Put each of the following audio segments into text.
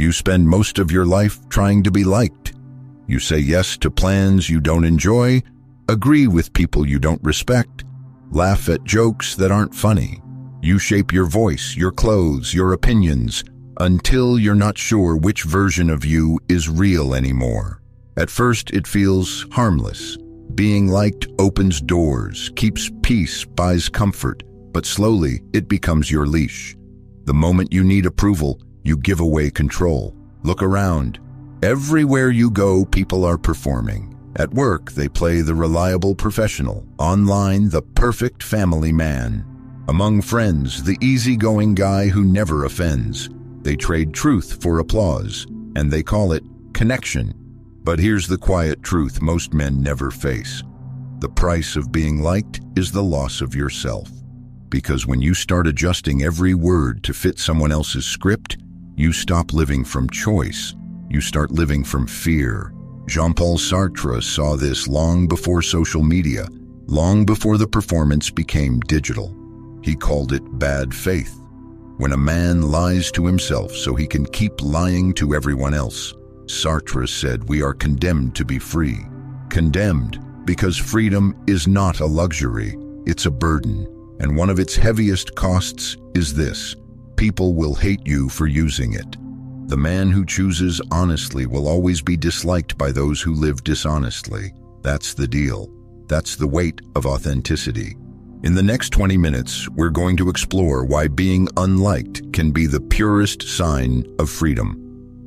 you spend most of your life trying to be liked. You say yes to plans you don't enjoy, agree with people you don't respect, laugh at jokes that aren't funny. You shape your voice, your clothes, your opinions, until you're not sure which version of you is real anymore. At first, it feels harmless. Being liked opens doors, keeps peace, buys comfort, but slowly it becomes your leash. The moment you need approval, you give away control. Look around. Everywhere you go, people are performing. At work, they play the reliable professional. Online, the perfect family man. Among friends, the easygoing guy who never offends. They trade truth for applause, and they call it connection. But here's the quiet truth most men never face. The price of being liked is the loss of yourself. Because when you start adjusting every word to fit someone else's script, you stop living from choice. You start living from fear. Jean-Paul Sartre saw this long before social media, long before the performance became digital. He called it bad faith. When a man lies to himself so he can keep lying to everyone else, Sartre said we are condemned to be free. Condemned because freedom is not a luxury, it's a burden. And one of its heaviest costs is this: people will hate you for using it. The man who chooses honestly will always be disliked by those who live dishonestly. That's the deal. That's the weight of authenticity. In the next 20 minutes, we're going to explore why being unliked can be the purest sign of freedom.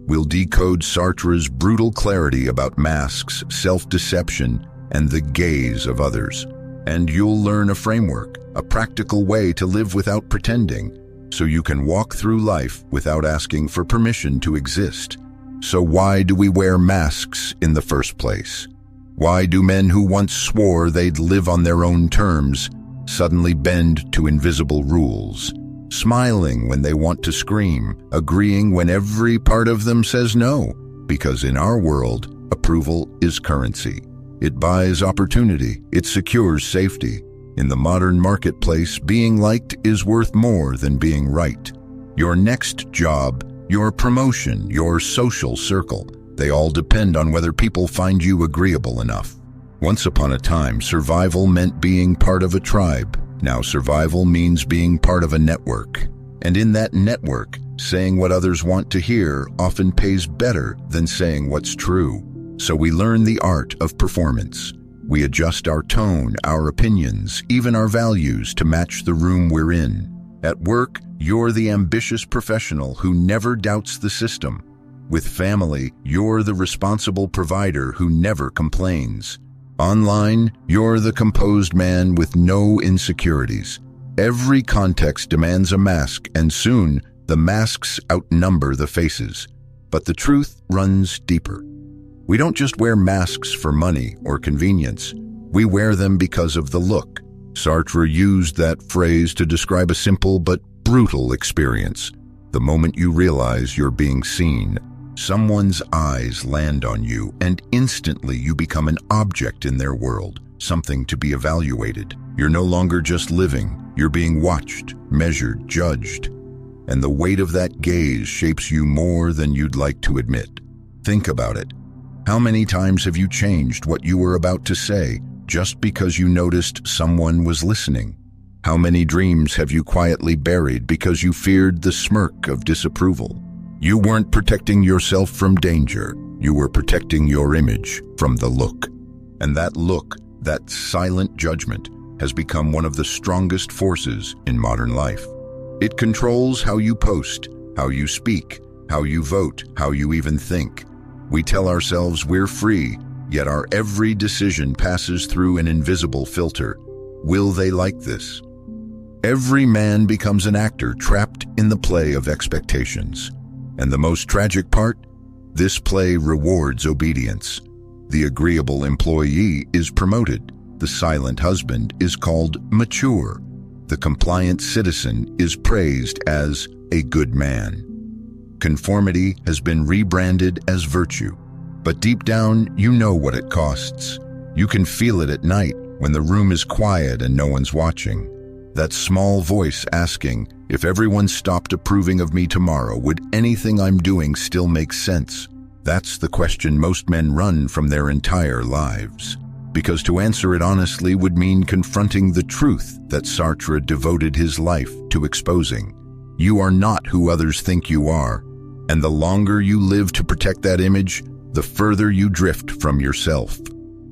We'll decode Sartre's brutal clarity about masks, self-deception, and the gaze of others. And you'll learn a framework, a practical way to live without pretending, so you can walk through life without asking for permission to exist. So why do we wear masks in the first place? Why do men who once swore they'd live on their own terms suddenly bend to invisible rules? Smiling when they want to scream, agreeing when every part of them says no. Because in our world, approval is currency. It buys opportunity, it secures safety. In the modern marketplace, being liked is worth more than being right. Your next job, your promotion, your social circle, they all depend on whether people find you agreeable enough. Once upon a time, survival meant being part of a tribe. Now survival means being part of a network. And in that network, saying what others want to hear often pays better than saying what's true. So we learn the art of performance. We adjust our tone, our opinions, even our values to match the room we're in. At work, you're the ambitious professional who never doubts the system. With family, you're the responsible provider who never complains. Online, you're the composed man with no insecurities. Every context demands a mask, and soon the masks outnumber the faces. But the truth runs deeper. We don't just wear masks for money or convenience. We wear them because of the look. Sartre used that phrase to describe a simple but brutal experience. The moment you realize you're being seen, someone's eyes land on you, and instantly you become an object in their world, something to be evaluated. You're no longer just living, you're being watched, measured, judged. And the weight of that gaze shapes you more than you'd like to admit. Think about it. How many times have you changed what you were about to say just because you noticed someone was listening? How many dreams have you quietly buried because you feared the smirk of disapproval? You weren't protecting yourself from danger. You were protecting your image from the look. And that look, that silent judgment, has become one of the strongest forces in modern life. It controls how you post, how you speak, how you vote, how you even think. We tell ourselves we're free, yet our every decision passes through an invisible filter. Will they like this? Every man becomes an actor trapped in the play of expectations. And the most tragic part? This play rewards obedience. The agreeable employee is promoted. The silent husband is called mature. The compliant citizen is praised as a good man. Conformity has been rebranded as virtue. But deep down, you know what it costs. You can feel it at night when the room is quiet and no one's watching. That small voice asking, If everyone stopped approving of me tomorrow, would anything I'm doing still make sense? That's the question most men run from their entire lives. Because to answer it honestly would mean confronting the truth that Sartre devoted his life to exposing. You are not who others think you are, and the longer you live to protect that image, the further you drift from yourself.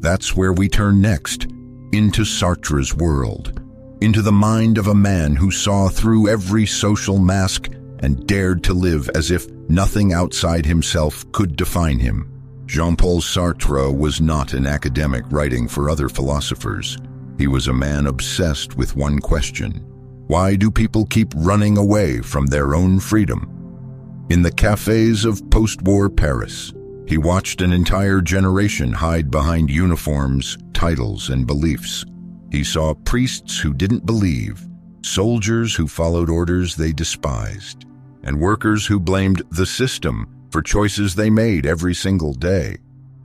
That's where we turn next, into Sartre's world, into the mind of a man who saw through every social mask and dared to live as if nothing outside himself could define him. Jean-Paul Sartre was not an academic writing for other philosophers. He was a man obsessed with one question: why do people keep running away from their own freedom? In the cafes of post-war Paris, he watched an entire generation hide behind uniforms, titles, and beliefs. He saw priests who didn't believe, soldiers who followed orders they despised, and workers who blamed the system for choices they made every single day.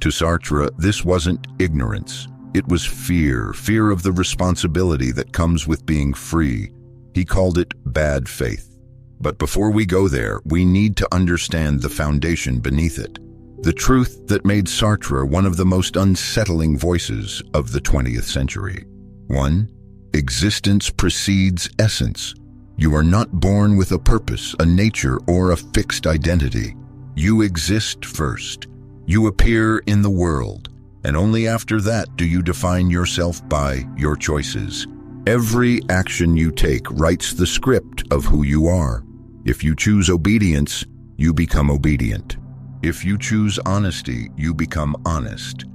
To Sartre, this wasn't ignorance. It was fear of the responsibility that comes with being free. He called it bad faith. But before we go there, we need to understand the foundation beneath it. The truth that made Sartre one of the most unsettling voices of the 20th century. 1. Existence precedes essence. You are not born with a purpose, a nature, or a fixed identity. You exist first. You appear in the world, and only after that do you define yourself by your choices. Every action you take writes the script of who you are. If you choose obedience, you become obedient. If you choose honesty, you become honest.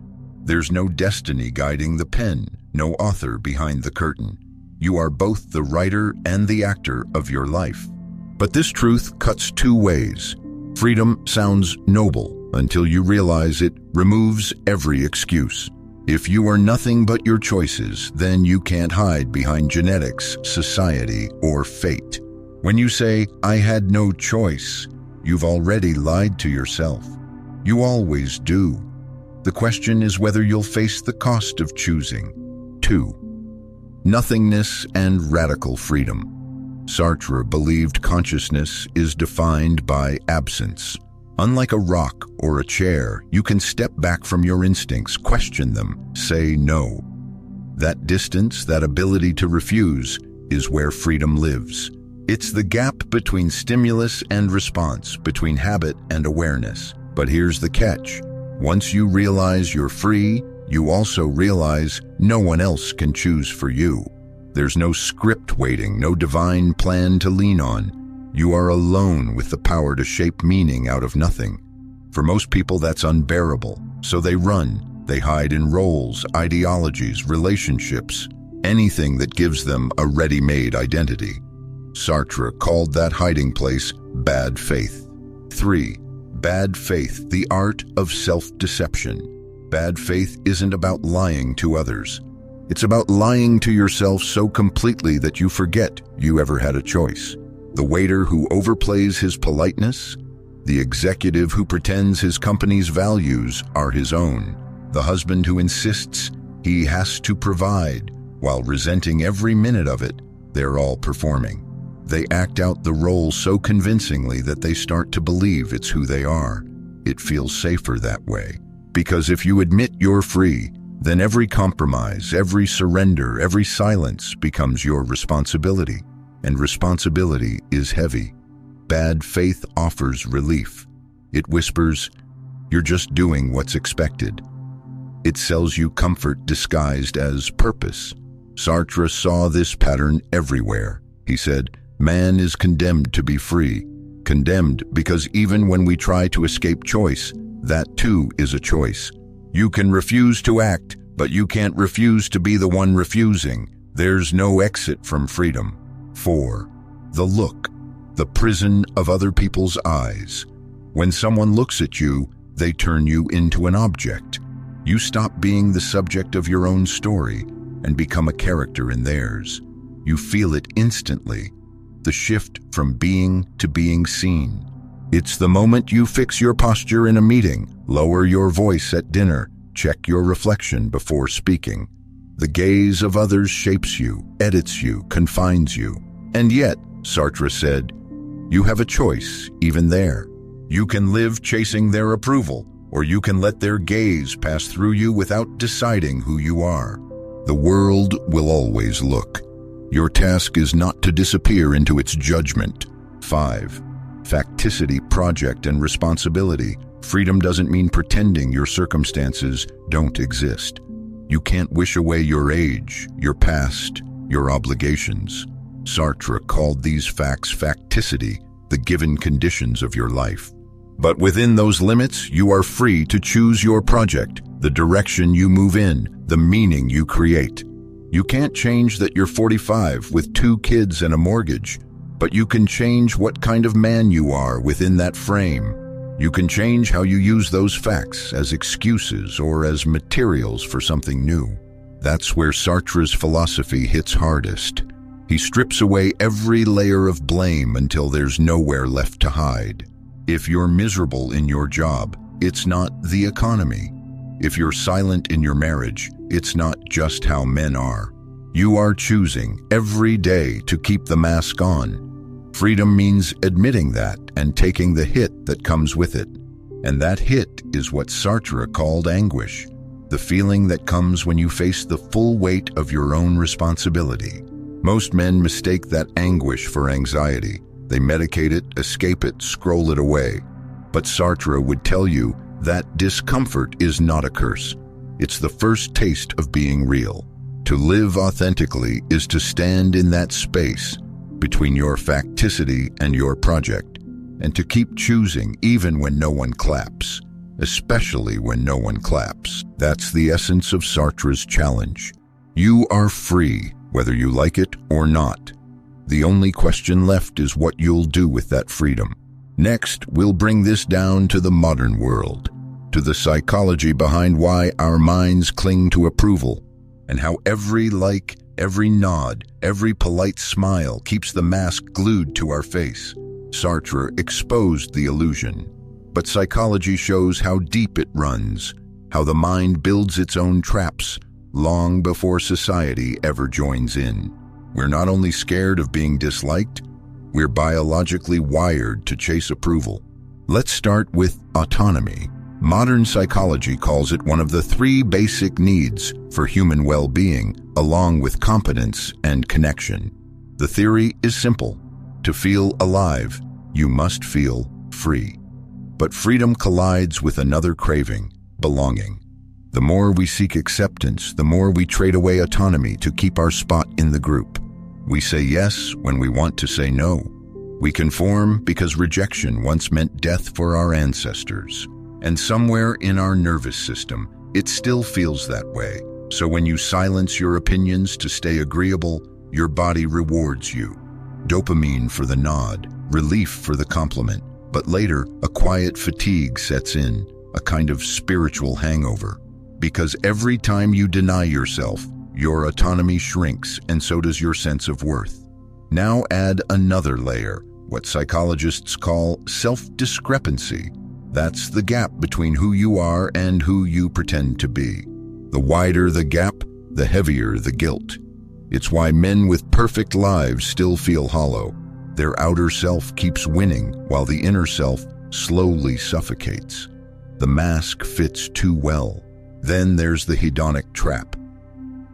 There's no destiny guiding the pen, no author behind the curtain. You are both the writer and the actor of your life. But this truth cuts two ways. Freedom sounds noble until you realize it removes every excuse. If you are nothing but your choices, then you can't hide behind genetics, society, or fate. When you say, "I had no choice," you've already lied to yourself. You always do. The question is whether you'll face the cost of choosing. 2. Nothingness and radical freedom. Sartre believed consciousness is defined by absence. Unlike a rock or a chair, you can step back from your instincts, question them, say no. That distance, that ability to refuse, is where freedom lives. It's the gap between stimulus and response, between habit and awareness. But here's the catch. Once you realize you're free, you also realize no one else can choose for you. There's no script waiting, no divine plan to lean on. You are alone with the power to shape meaning out of nothing. For most people, that's unbearable. So they run. They hide in roles, ideologies, relationships, anything that gives them a ready-made identity. Sartre called that hiding place bad faith. 3. Bad faith, the art of self-deception. Bad faith isn't about lying to others. It's about lying to yourself so completely that you forget you ever had a choice. The waiter who overplays his politeness, the executive who pretends his company's values are his own, the husband who insists he has to provide while resenting every minute of it, they're all performing. They act out the role so convincingly that they start to believe it's who they are. It feels safer that way. Because if you admit you're free, then every compromise, every surrender, every silence becomes your responsibility. And responsibility is heavy. Bad faith offers relief. It whispers, you're just doing what's expected. It sells you comfort disguised as purpose. Sartre saw this pattern everywhere. He said, man is condemned to be free. Condemned because even when we try to escape choice, that too is a choice. You can refuse to act, but you can't refuse to be the one refusing. There's no exit from freedom. 4. The look, the prison of other people's eyes. When someone looks at you, they turn you into an object. You stop being the subject of your own story and become a character in theirs. You feel it instantly, the shift from being to being seen. It's the moment you fix your posture in a meeting, lower your voice at dinner, check your reflection before speaking. The gaze of others shapes you, edits you, confines you. And yet, Sartre said, "You have a choice, even there. You can live chasing their approval, or you can let their gaze pass through you without deciding who you are. The world will always look. Your task is not to disappear into its judgment." 5. Facticity, project, and responsibility. Freedom doesn't mean pretending your circumstances don't exist. You can't wish away your age, your past, your obligations. Sartre called these facts facticity, the given conditions of your life. But within those limits, you are free to choose your project, the direction you move in, the meaning you create. You can't change that you're 45 with 2 kids and a mortgage, but you can change what kind of man you are within that frame. You can change how you use those facts as excuses or as materials for something new. That's where Sartre's philosophy hits hardest. He strips away every layer of blame until there's nowhere left to hide. If you're miserable in your job, it's not the economy. If you're silent in your marriage, it's not just how men are. You are choosing every day to keep the mask on. Freedom means admitting that and taking the hit that comes with it. And that hit is what Sartre called anguish, the feeling that comes when you face the full weight of your own responsibility. Most men mistake that anguish for anxiety. They medicate it, escape it, scroll it away. But Sartre would tell you that discomfort is not a curse. It's the first taste of being real. To live authentically is to stand in that space between your facticity and your project, and to keep choosing even when no one claps, especially when no one claps. That's the essence of Sartre's challenge. You are free, whether you like it or not. The only question left is what you'll do with that freedom. Next, we'll bring this down to the modern world, to the psychology behind why our minds cling to approval, and how every like, every nod, every polite smile keeps the mask glued to our face. Sartre exposed the illusion, but psychology shows how deep it runs, how the mind builds its own traps long before society ever joins in. We're not only scared of being disliked, we're biologically wired to chase approval. Let's start with autonomy. Modern psychology calls it one of the 3 basic needs for human well-being, along with competence and connection. The theory is simple. To feel alive, you must feel free. But freedom collides with another craving, belonging. The more we seek acceptance, the more we trade away autonomy to keep our spot in the group. We say yes when we want to say no. We conform because rejection once meant death for our ancestors. And somewhere in our nervous system, it still feels that way. So when you silence your opinions to stay agreeable, your body rewards you. Dopamine for the nod, relief for the compliment. But later, a quiet fatigue sets in, a kind of spiritual hangover. Because every time you deny yourself, your autonomy shrinks, and so does your sense of worth. Now add another layer, what psychologists call self-discrepancy. That's the gap between who you are and who you pretend to be. The wider the gap, the heavier the guilt. It's why men with perfect lives still feel hollow. Their outer self keeps winning while the inner self slowly suffocates. The mask fits too well. Then there's the hedonic trap.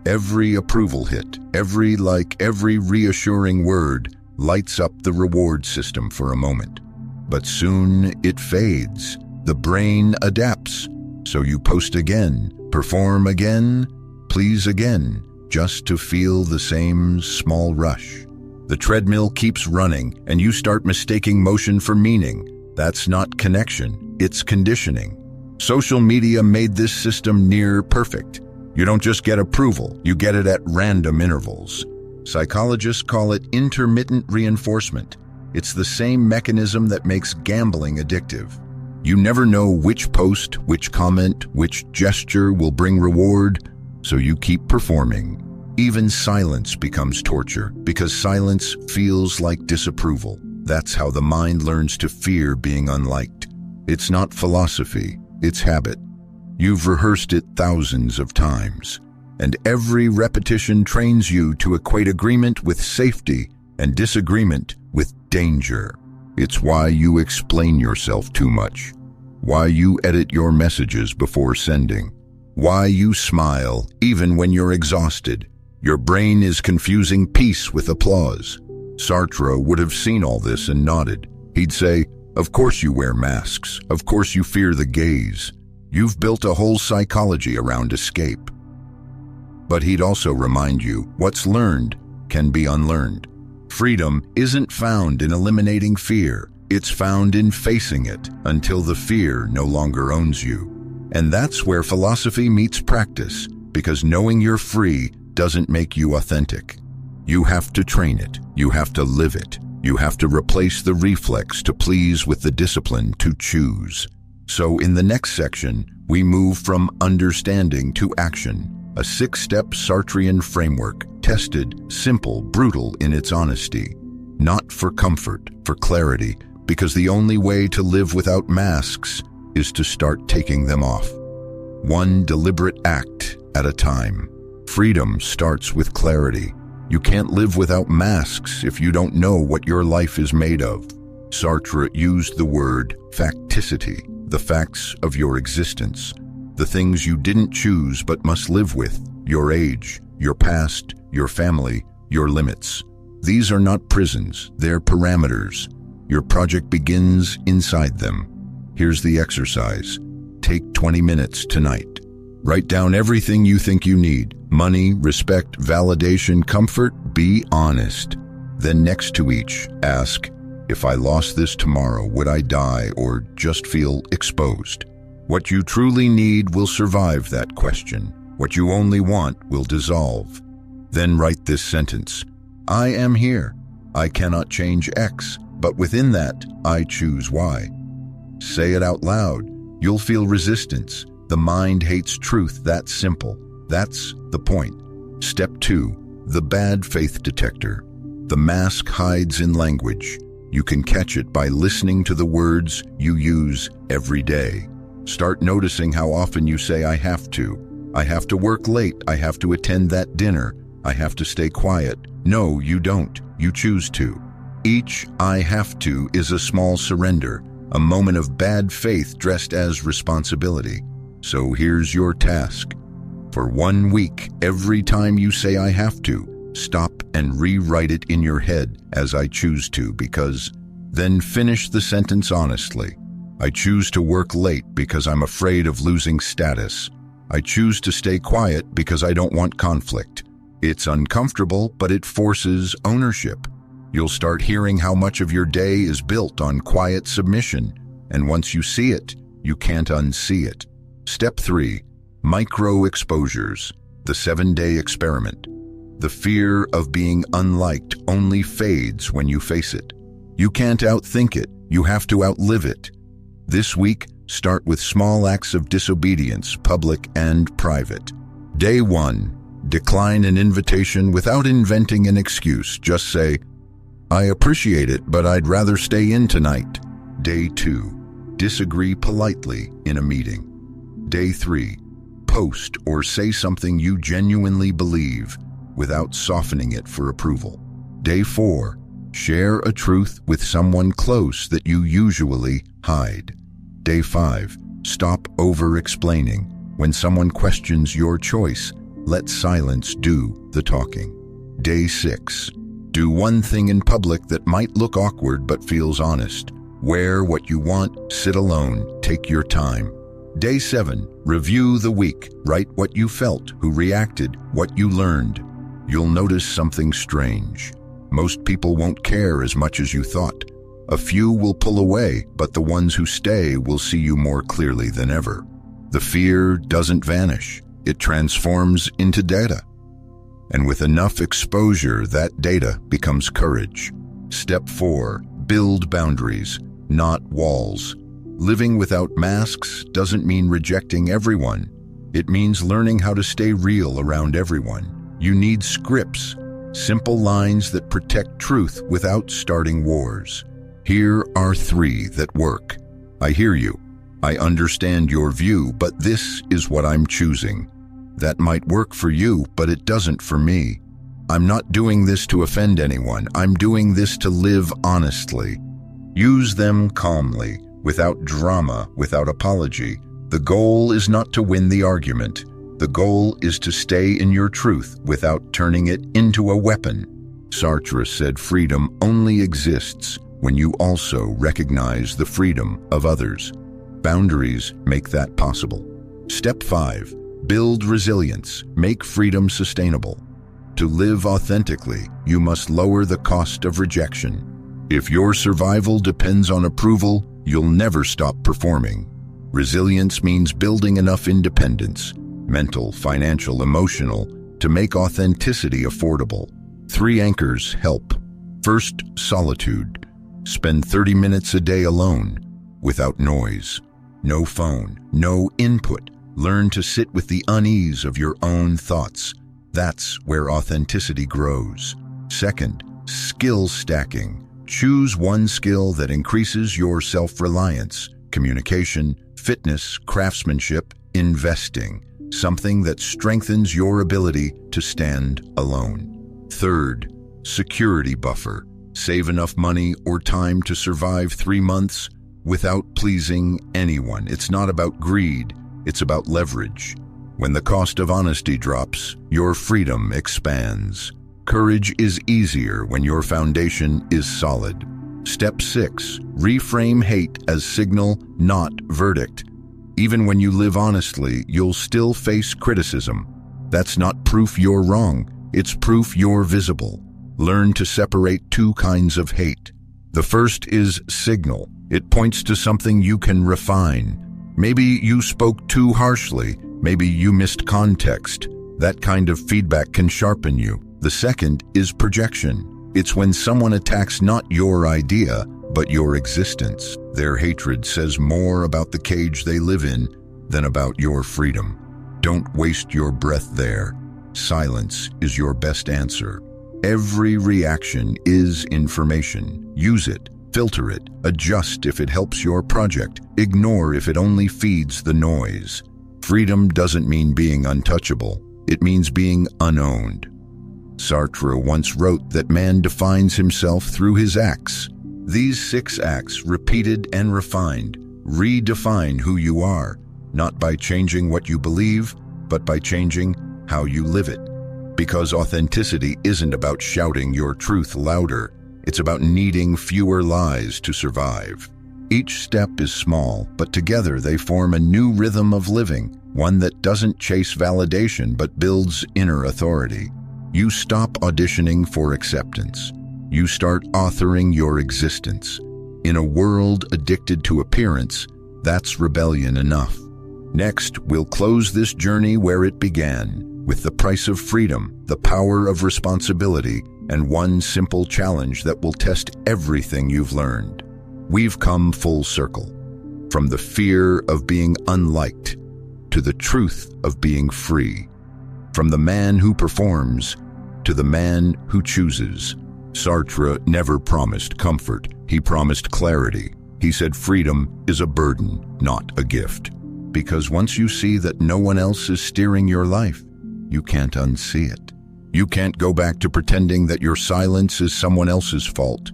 Every approval hit, every like, every reassuring word lights up the reward system for a moment. But soon it fades. The brain adapts. So you post again, perform again, please again, just to feel the same small rush. The treadmill keeps running, and you start mistaking motion for meaning. That's not connection, it's conditioning. Social media made this system near perfect. You don't just get approval, you get it at random intervals. Psychologists call it intermittent reinforcement. It's the same mechanism that makes gambling addictive. You never know which post, which comment, which gesture will bring reward, so you keep performing. Even silence becomes torture, because silence feels like disapproval. That's how the mind learns to fear being unliked. It's not philosophy, it's habit. You've rehearsed it thousands of times, and every repetition trains you to equate agreement with safety and disagreement with danger. It's why you explain yourself too much, why you edit your messages before sending, why you smile even when you're exhausted. Your brain is confusing peace with applause. Sartre would have seen all this and nodded. He'd say, "Of course you wear masks. Of course you fear the gaze. You've built a whole psychology around escape." But he'd also remind you, what's learned can be unlearned. Freedom isn't found in eliminating fear. It's found in facing it until the fear no longer owns you. And that's where philosophy meets practice, because knowing you're free doesn't make you authentic. You have to train it. You have to live it. You have to replace the reflex to please with the discipline to choose. So in the next section, we move from understanding to action, a 6-step Sartrean framework, tested, simple, brutal in its honesty. Not for comfort, for clarity, because the only way to live without masks is to start taking them off. One deliberate act at a time. Freedom starts with clarity. You can't live without masks if you don't know what your life is made of. Sartre used the word facticity, the facts of your existence, the things you didn't choose but must live with, your age, your past, your family, your limits. These are not prisons, they're parameters. Your project begins inside them. Here's the exercise. Take 20 minutes tonight. Write down everything you think you need. Money, respect, validation, comfort. Be honest. Then next to each, ask, if I lost this tomorrow, would I die or just feel exposed? What you truly need will survive that question. What you only want will dissolve. Then write this sentence. I am here. I cannot change X, but within that, I choose Y. Say it out loud. You'll feel resistance. The mind hates truth, that's simple. That's the point. Step 2, the bad faith detector. The mask hides in language. You can catch it by listening to the words you use every day. Start noticing how often you say, I have to work late, I have to attend that dinner, I have to stay quiet. No, you don't. You choose to. Each I have to is a small surrender, a moment of bad faith dressed as responsibility. So here's your task. For 1 week, every time you say I have to, stop and rewrite it in your head as I choose to, because then finish the sentence honestly. I choose to work late because I'm afraid of losing status. I choose to stay quiet because I don't want conflict. It's uncomfortable, but it forces ownership. You'll start hearing how much of your day is built on quiet submission, and once you see it, you can't unsee it. Step 3, micro exposures, the 7-day experiment. The fear of being unliked only fades when you face it. You can't outthink it, you have to outlive it. This week, start with small acts of disobedience, public and private. Day 1, decline an invitation without inventing an excuse. Just say, I appreciate it, but I'd rather stay in tonight. Day 2, disagree politely in a meeting. Day 3, post or say something you genuinely believe without softening it for approval. Day 4, share a truth with someone close that you usually hide. Day 5, stop over-explaining. When someone questions your choice, let silence do the talking. Day 6, do one thing in public that might look awkward but feels honest. Wear what you want, sit alone, take your time. Day 7, review the week. Write what you felt, who reacted, what you learned. You'll notice something strange. Most people won't care as much as you thought. A few will pull away, but the ones who stay will see you more clearly than ever. The fear doesn't vanish. It transforms into data. And with enough exposure, that data becomes courage. Step 4, build boundaries, not walls. Living without masks doesn't mean rejecting everyone. It means learning how to stay real around everyone. You need scripts, simple lines that protect truth without starting wars. Here are 3 that work. I hear you. I understand your view, but this is what I'm choosing. That might work for you, but it doesn't for me. I'm not doing this to offend anyone. I'm doing this to live honestly. Use them calmly, without drama, without apology. The goal is not to win the argument. The goal is to stay in your truth without turning it into a weapon. Sartre said freedom only exists when you also recognize the freedom of others. Boundaries make that possible. Step 5. Build resilience. Make freedom sustainable. To live authentically, you must lower the cost of rejection. If your survival depends on approval, you'll never stop performing. Resilience means building enough independence, mental, financial, emotional, to make authenticity affordable. 3 anchors help. First, solitude. Spend 30 minutes a day alone, without noise. No phone, no input. Learn to sit with the unease of your own thoughts. That's where authenticity grows. Second, skill stacking. Choose one skill that increases your self-reliance. Communication, fitness, craftsmanship, investing. Something that strengthens your ability to stand alone. Third, security buffer. Save enough money or time to survive 3 months without pleasing anyone. It's not about greed, it's about leverage. When the cost of honesty drops, your freedom expands. Courage is easier when your foundation is solid. Step 6, reframe hate as signal, not verdict. Even when you live honestly, you'll still face criticism. That's not proof you're wrong, it's proof you're visible. Learn to separate 2 kinds of hate. The first is signal. It points to something you can refine. Maybe you spoke too harshly. Maybe you missed context. That kind of feedback can sharpen you. The second is projection. It's when someone attacks not your idea, but your existence. Their hatred says more about the cage they live in than about your freedom. Don't waste your breath there. Silence is your best answer. Every reaction is information. Use it, filter it, adjust if it helps your project, ignore if it only feeds the noise. Freedom doesn't mean being untouchable. It means being unowned. Sartre once wrote that man defines himself through his acts. These 6 acts, repeated and refined, redefine who you are, not by changing what you believe, but by changing how you live it. Because authenticity isn't about shouting your truth louder, it's about needing fewer lies to survive. Each step is small, but together they form a new rhythm of living, one that doesn't chase validation but builds inner authority. You stop auditioning for acceptance. You start authoring your existence. In a world addicted to appearance, that's rebellion enough. Next, we'll close this journey where it began, with the price of freedom, the power of responsibility, and one simple challenge that will test everything you've learned. We've come full circle, from the fear of being unliked to the truth of being free, from the man who performs to the man who chooses. Sartre never promised comfort, he promised clarity. He said freedom is a burden, not a gift. Because once you see that no one else is steering your life, you can't unsee it. You can't go back to pretending that your silence is someone else's fault.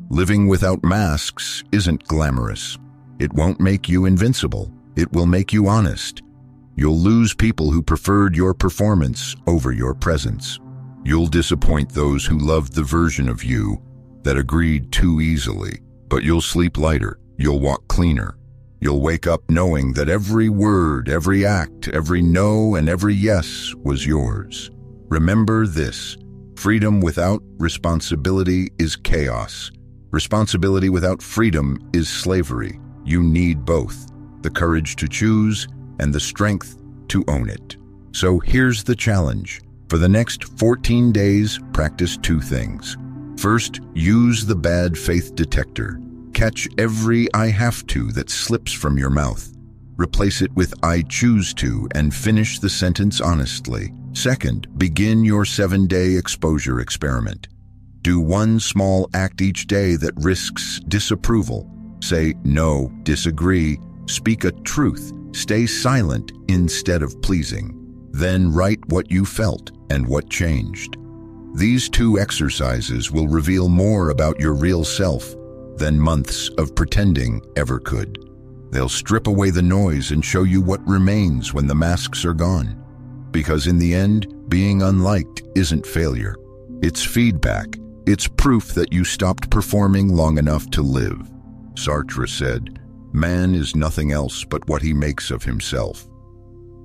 Living without masks isn't glamorous. It won't make you invincible. It will make you honest. You'll lose people who preferred your performance over your presence. You'll disappoint those who loved the version of you that agreed too easily. But you'll sleep lighter. You'll walk cleaner. You'll wake up knowing that every word, every act, every no, and every yes was yours. Remember this: freedom without responsibility is chaos. Responsibility without freedom is slavery. You need both, the courage to choose and the strength to own it. So here's the challenge. For the next 14 days, practice 2 things. First, use the bad faith detector. Catch every "I have to" that slips from your mouth. Replace it with "I choose to" and finish the sentence honestly. Second, begin your 7-day exposure experiment. Do one small act each day that risks disapproval. Say no, disagree, speak a truth, stay silent instead of pleasing. Then write what you felt and what changed. These 2 exercises will reveal more about your real self than months of pretending ever could. They'll strip away the noise and show you what remains when the masks are gone. Because in the end, being unliked isn't failure. It's feedback. It's proof that you stopped performing long enough to live. Sartre said, "Man is nothing else but what he makes of himself."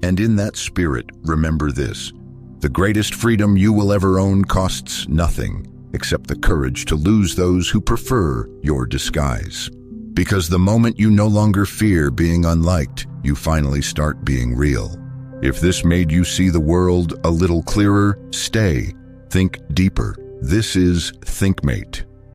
And in that spirit, remember this: the greatest freedom you will ever own costs nothing except the courage to lose those who prefer your disguise. Because the moment you no longer fear being unliked, you finally start being real. If this made you see the world a little clearer, stay. Think deeper. This is ThinkMate.